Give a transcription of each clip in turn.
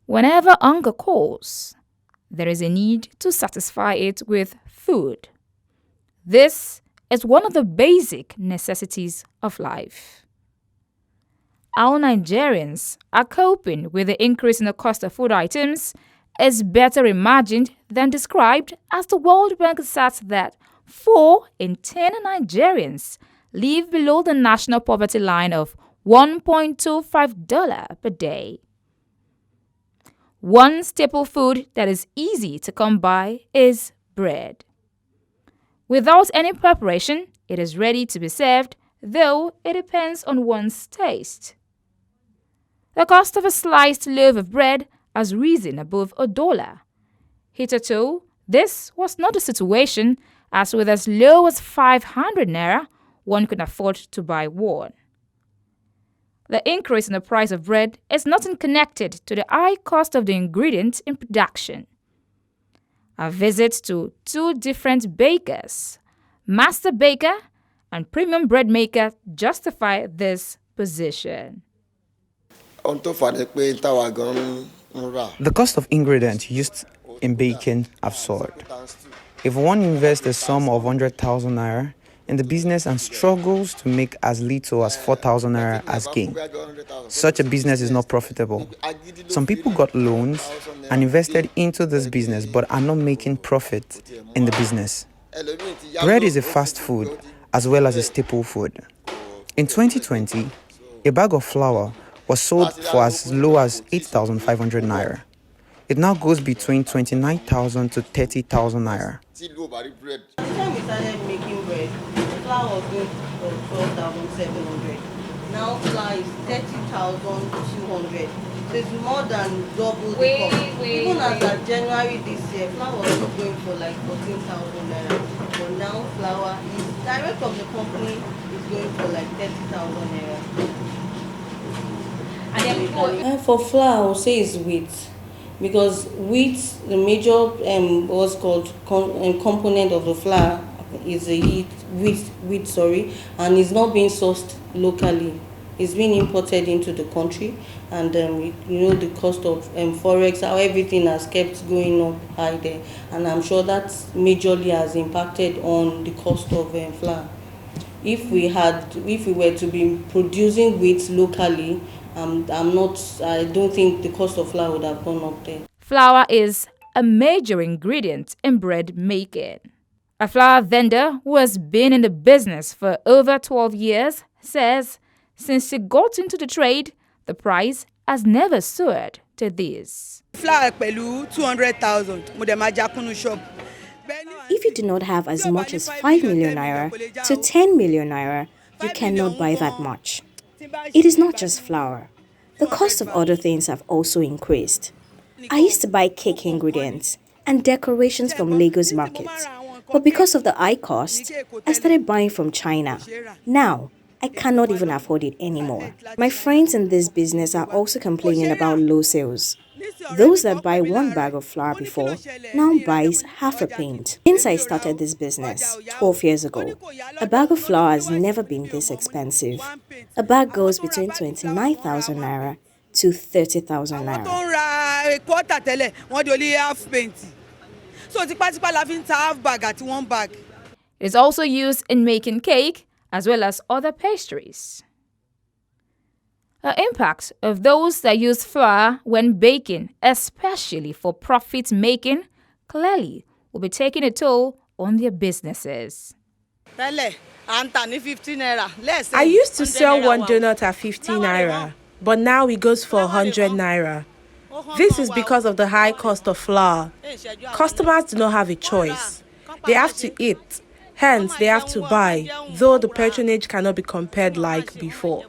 Whenever hunger calls, there is a need to satisfy it with food. This is one of the basic necessities of life. How Nigerians are coping with the increase in the cost of food items is better imagined than described, as the World Bank asserts that 4 in 10 Nigerians live below the national poverty line of $1.25 per day. One staple food that is easy to come by is bread. Without any preparation, it is ready to be served, though it depends on one's taste. The cost of a sliced loaf of bread has risen above $1. Hitherto, this was not the situation, as with as low as 500 naira, one could afford to buy one. The increase in the price of bread is not connected to the high cost of the ingredients in production. A visit to 2 different bakers, master baker and premium bread maker, justify this position. The cost of ingredients used in baking have soared. If one invests a sum of 100,000 naira in the business and struggles to make as little as 4,000 naira as gain, such a business is not profitable. Some people got loans and invested into this business but are not making profit in the business. Bread is a fast food as well as a staple food. In 2020, a bag of flour was sold for as low as 8,500 naira. It now goes between 29,000 to 30,000 naira. The time we started making bread, flour was going for 12,700. Now flour is 30,200. So it's more than double the cost. Even as of January this year, flour was still going for like 14,000 naira. But now flour is direct from the company is going for like 30,000 naira. And for flour, I would say it's wheat. Because wheat, the major what's called component of the flour is the wheat, and it's not being sourced locally. It's being imported into the country, and the cost of forex, how everything has kept going up high there, and I'm sure that majorly has impacted on the cost of flour. If we were to be producing wheat locally, I don't think the cost of flour would have gone up there. Flour is a major ingredient in bread making. A flour vendor who has been in the business for over 12 years says since she got into the trade, the price has never soared to this. Flour 200,000. If you do not have as much as 5 million naira to 10 million naira, you cannot buy that much. It is not just flour. The cost of other things have also increased. I used to buy cake ingredients and decorations from Lagos markets, but because of the high cost, I started buying from China. Now, I cannot even afford it anymore. My friends in this business are also complaining about low sales. Those that buy 1 bag of flour before now buys half a pint. Since I started this business 12 years ago, a bag of flour has never been this expensive. A bag goes between 29,000 naira to 30,000 naira. It is also used in making cake as well as other pastries. The impact of those that use flour when baking, especially for profit making, clearly will be taking a toll on their businesses. I used to sell 1 donut at 50 naira, but now it goes for 100 naira. This is because of the high cost of flour. Customers do not have a choice. They have to eat, hence they have to buy, though the patronage cannot be compared like before.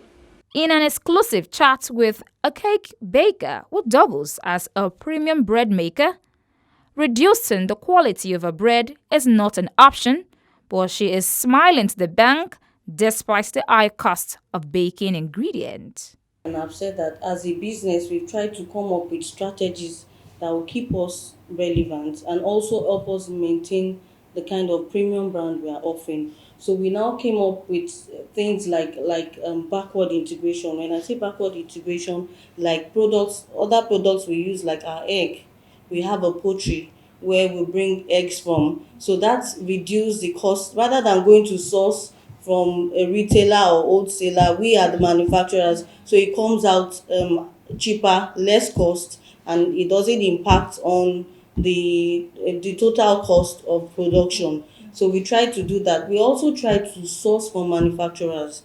In an exclusive chat with a cake baker who doubles as a premium bread maker, reducing the quality of her bread is not an option, but she is smiling to the bank despite the high cost of baking ingredients. And I've said that as a business, we've tried to come up with strategies that will keep us relevant and also help us maintain the kind of premium brand we are offering. So we now came up with things like backward integration. When I say backward integration, like other products we use, like our egg, we have a poultry where we bring eggs from. So that reduce the cost rather than going to source from a retailer or wholesaler. We are the manufacturers, so it comes out cheaper, less cost, and it doesn't impact on the total cost of production. So we try to do that. We also try to source from manufacturers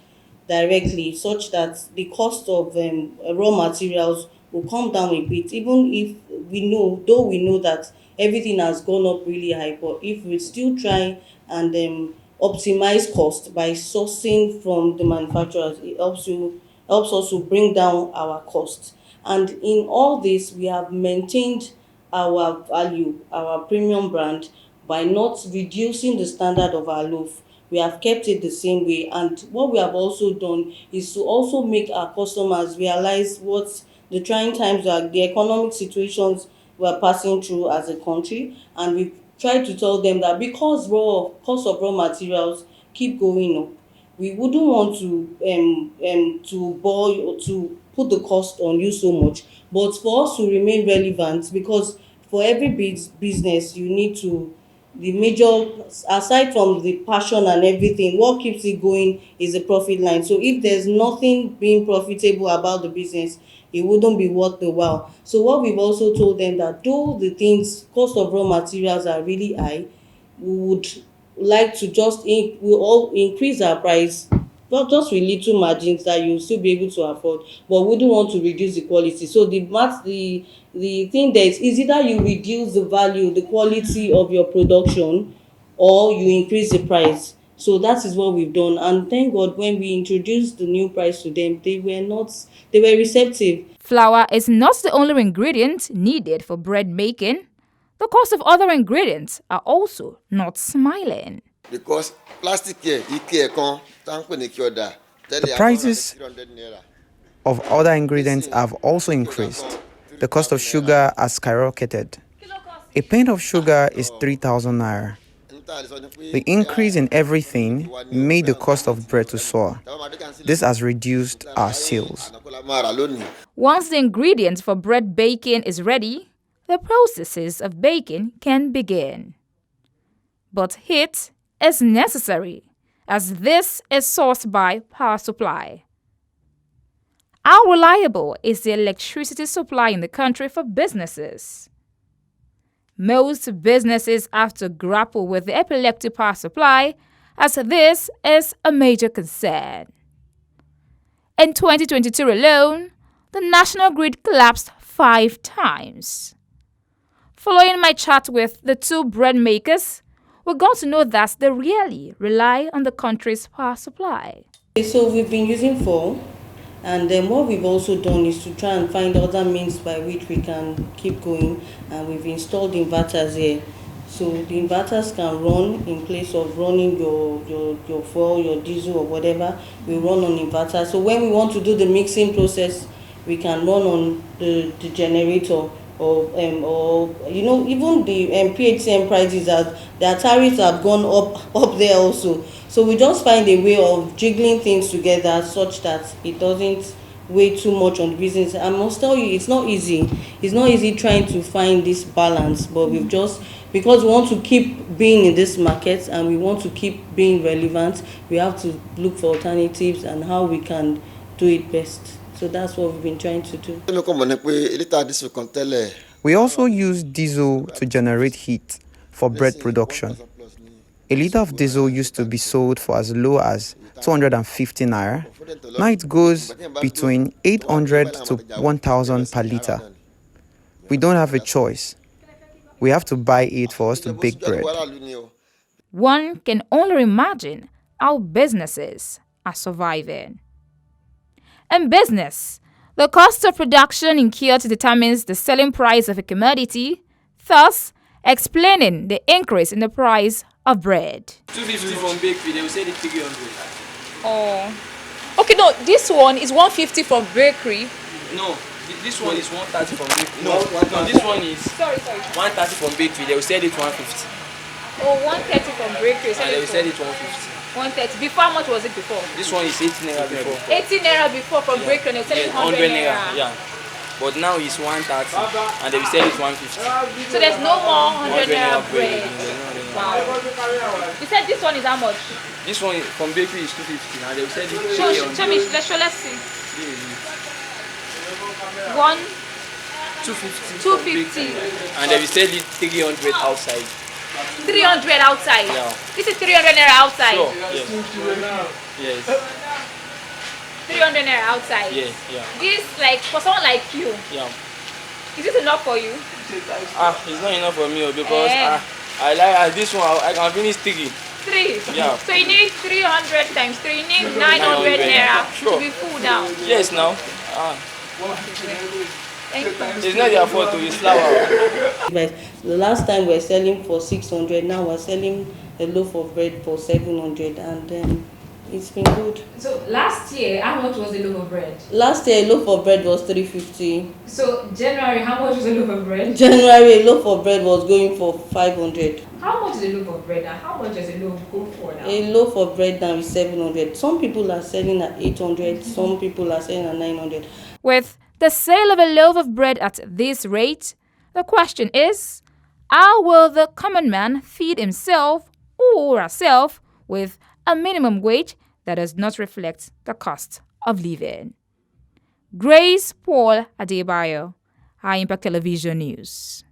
directly, such that the cost of raw materials will come down a bit, even if we know that everything has gone up really high. But if we still try and optimize cost by sourcing from the manufacturers, it helps us to bring down our cost. And in all this, we have maintained our value, our premium brand, by not reducing the standard of our loaf. We have kept it the same way. And what we have also done is to also make our customers realize what the trying times are, the economic situations we are passing through as a country. And we try to tell them that because cost of raw materials keep going up, we wouldn't want to bore you or to put the cost on you so much, but for us to remain relevant, because for every business you need to, the major, aside from the passion and everything, what keeps it going is the profit line. So if there's nothing being profitable about the business, it wouldn't be worth the while. So what we've also told them, that though the things, cost of raw materials are really high, we would like to we'll all increase our price, not just with little margins that you'll still be able to afford, but we don't want to reduce the quality. So the thing there is either you reduce the value, the quality of your production, or you increase the price. So that is what we've done. And thank God, when we introduced the new price to them, they were receptive. Flour is not the only ingredient needed for bread making. The cost of other ingredients are also not smiling. Because plastic here, the prices of other ingredients have also increased. The cost of sugar has skyrocketed. A pint of sugar is 3,000 naira. The increase in everything made the cost of bread to soar. This has reduced our sales. Once the ingredients for bread baking is ready, the processes of baking can begin. But heat is necessary, as this is sourced by power supply. How reliable is the electricity supply in the country for businesses? Most businesses have to grapple with the epileptic power supply, as this is a major concern. In 2022 alone, the national grid collapsed 5 times. Following my chat with the 2 bread makers, we're going to know that they really rely on the country's power supply. So we've been using 4, and then what we've also done is to try and find other means by which we can keep going, and we've installed inverters here. So the inverters can run in place of running your fuel, your diesel or whatever. We run on inverters. So when we want to do the mixing process, we can run on the generator, or even the PHCN prices, their tariffs have gone up there also. So we just find a way of jiggling things together such that it doesn't weigh too much on the business. I must tell you, it's not easy. It's not easy trying to find this balance, but we've just, because we want to keep being in this market and we want to keep being relevant, we have to look for alternatives and how we can do it best. So that's what we've been trying to do. We also use diesel to generate heat for bread production. A liter of diesel used to be sold for as low as 250 naira. Now it goes between 800 to 1,000 per liter. We don't have a choice. We have to buy it for us to bake bread. One can only imagine how businesses are surviving. In business, the cost of production incurred determines the selling price of a commodity, thus explaining the increase in the price of bread. 250 from bakery, they will say the 300. Oh, okay, no, this one is 150 from bakery. No, this one is 130 from bakery. No, this one is 130 from bakery, they will sell it 150. Oh, 130 from bakery, And they will sell it 150. 130. Before, how much was it before? This one is 18 naira before. 18 naira before from bakery, and they were selling 100 naira. Yeah. But now it's 130, and they will sell it 150. So there's no more 100 naira bread. Wow. You said this one is how much? This one from bakery is 250, and they will sell it. Show me, let's see. One. 250. 250. And they will sell it 300 outside. 300 outside? Yeah. This is 300 naira outside? Sure, yes. 300 naira outside? Yeah. This, like, for someone like you, is this enough for you? It's not enough for me because I like this one, I can finish 3. 3? Yeah. So you need 300 times 3, you need 900 naira to be full now? Yes, now. It's not their fault, it's flour. But the last time we were selling for 600, now we're selling a loaf of bread for 700, and it's been good. So last year, how much was a loaf of bread? Last year, a loaf of bread was 350. So January, how much was a loaf of bread? January, a loaf of bread was going for 500. How much is a loaf of bread and how much does a loaf go for now? A loaf of bread now is 700. Some people are selling at 800. Some people are selling at 900. With the sale of a loaf of bread at this rate, the question is, how will the common man feed himself or herself with a minimum wage that does not reflect the cost of living? Grace Paul Adebayo, High Impact Television News.